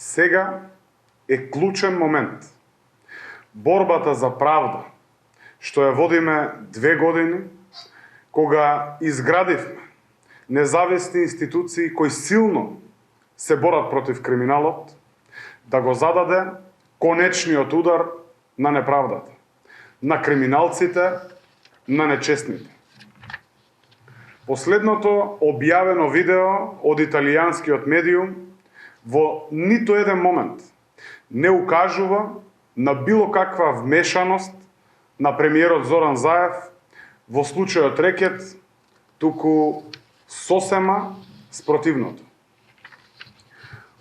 Сега е клучен момент. Борбата за правда, што ја водиме 2 години, кога изградивме независни институции кои силно се борат против криминалот, да го зададе конечниот удар на неправдата, на криминалците, на нечестните. Последното објавено видео од италијанскиот медиум во ниту еден момент не укажува на било каква вмешаност на премиерот Зоран Заев во случајот рекет, туку сосема спротивното.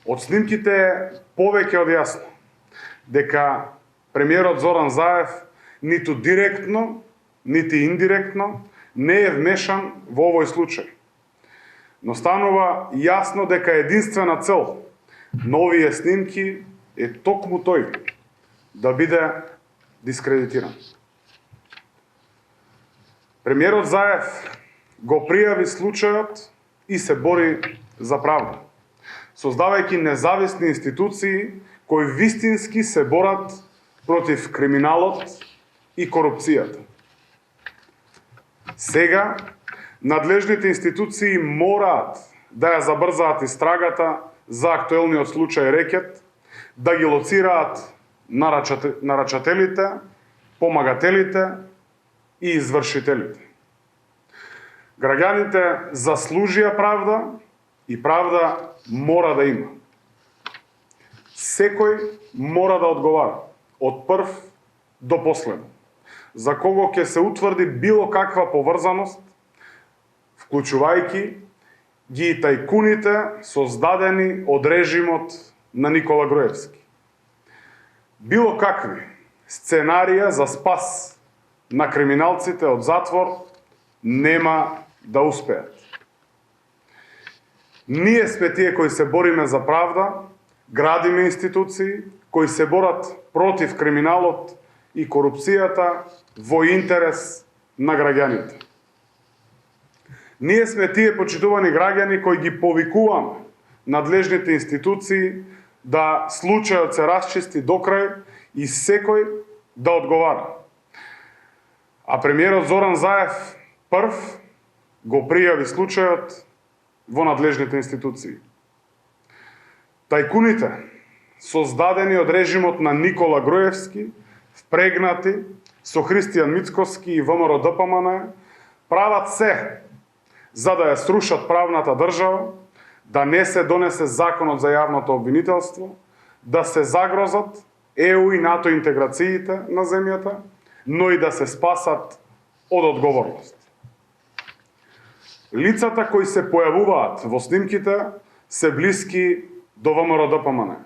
Од снимките е повеќе од јасно дека премиерот Зоран Заев ниту директно, нити индиректно не е вмешан во овој случај. Но станува јасно дека единствена цел на овие снимки е токму тој да биде дискредитиран. Премиерот Заев го пријави случајот и се бори за правда, создавајќи независни институции кои вистински се борат против криминалот и корупцијата. Сега, надлежните институции мораат да ја забрзаат истрагата за актуелниот случај рекет, да ги лоцираат нарачателите, помагателите и извршителите. Граѓаните заслужија правда и правда мора да има. Секој мора да одговара, од прв до последен, за кого ќе се утврди било каква поврзаност, вклучувајќи ги и тајкуните создадени од режимот на Никола Груевски. Било какви сценарија за спас на криминалците од затвор нема да успеат. Ние сме тие кои се бориме за правда, градиме институции кои се борат против криминалот и корупцијата во интерес на граѓаните. Ние сме тие почитувани граѓани кои ги повикуваме надлежните институции да случајот се расчисти до крај и секој да одговара. А премиерот Зоран Заев прв го пријави случајот во надлежните институции. Тајкуните, создадени од режимот на Никола Груевски, впрегнати со Христијан Мицкоски и ВМРО ДПМН, прават се за да ја срушат правната држава, да не се донесе законот за јавното обвинителство, да се загрозат ЕУ и НАТО интеграциите на земјата, но и да се спасат од одговорност. Лицата кои се појавуваат во снимките се блиски до ВМРО ДПМН.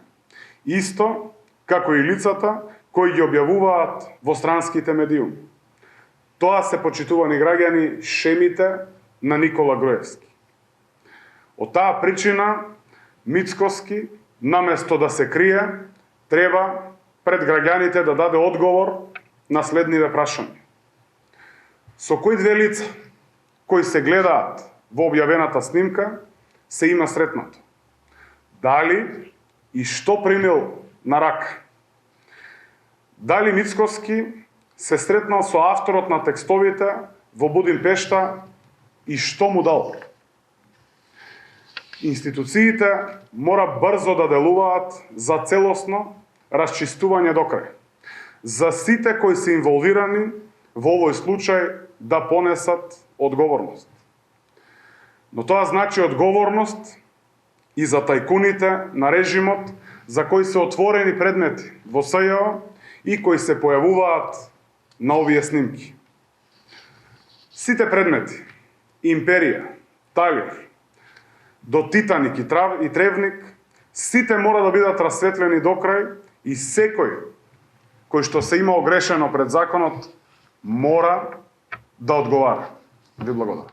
Исто како и лицата кои ги објавуваат во странските медиуми. Тоа се, почитувани граѓани, шемите на Никола Груевски. Од таа причина Мицкоски, наместо да се крие, треба пред граѓаните да даде одговор на следниве прашања. Со кои 2 лица кои се гледаат во објавената снимка се има сретнато? Дали и што примил на рака? Дали Мицкоски се сретнал со авторот на текстовите во Будимпешта и што му дал? Институциите мора брзо да делуваат за целосно расчистување до крај. За сите кои се инволвирани во овој случај да понесат одговорност. Но тоа значи одговорност и за тајкуните на режимот за кои се отворени предмети во СЈО и кои се појавуваат на овие снимки. Сите предмети, Империја, Талир, до Титаник и Тревник, сите мора да бидат расветлени до крај и секој кој што се има огрешено пред законот мора да одговара. Ви благодарам.